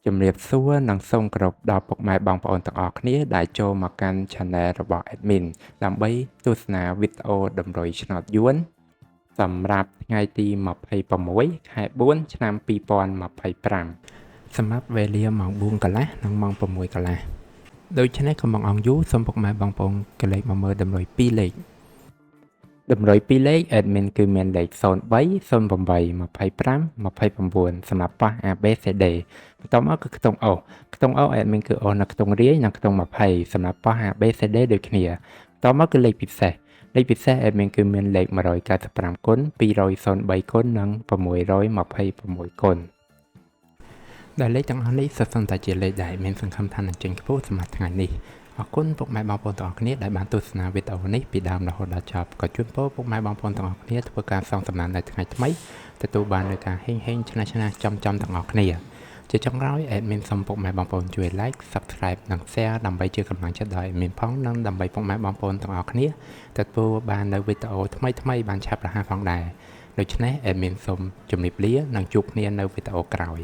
ជំរាបសួរនិងសូមគោរពដល់ពុកម៉ែបងប្អូនទាំងអស់គ្នាដែលចូលមកកាន់ Channel របស់ Admin ដើម្បីទស្សនាវីដេអូតម្រុយឆ្នោតយួនសម្រាប់ថ្ងៃទី26ខែ4ឆ្នាំ2025សម្រាប់វេលាម៉ោង4កន្លះនិងម៉ោង6កន្លះដូច្នេះកុំបង្អង់យូរសូមពុកម៉ែបងប្អូនកលេចមកមើលតម្រុយ2លេខតម្រុយ2លេខ Admin គឺមានលេខ03 08 25 29សម្រាប់ប៉ះ ABCD បន្ទាប់មកគឺខ្ទង់អូខ្ទង់អូ Admin គឺអូនៅខ្ទង់រាយនិងខ្ទង់20សម្រាប់ប៉ះ ABCD ដូចគ្នាបន្ទាប់មកគឺលេខពិសេសAdmin គឺមានលេខ195គុណ203គុណនិង626គុណដែលលេខទាំងអស់នេះសុទ្ធសឹងតែជាលេខដែលមានសង្ឃឹមថានឹងចេញខ្ពស់សម្រាប់ថ្ងៃនេះអរគុណពុកម៉ែបងប្អូនទាំងអស់គ្នាដែលបានទស្សនាវីដេអូនេះពីដើមរហូតដល់ចប់ក៏ជូនពរពុកម៉ែបងប្អូនទាំងអស់គ្នាធ្វើការសងសំណាននៅថ្ងៃថ្មីទទួលបាននូវការហេងឆ្នះចំទាំងអស់គ្នាជាចុងក្រោយ Admin សូមពុកម៉ែបងប្អូនជួយ Like Subscribe និង Share ដើម្បីជាកម្លាំងចិត្តដល់ Admin ផងនិងដើម្បីពុកម៉ែបងប្អូនទាំងអស់គ្នាទទួលបាននូវវីដេអូថ្មីបានឆាប់រហ័សផងដែរដូច្នេះ Admin សូមជម្រាបលានិងជួបគ្នានៅវីដេអូក្រោយ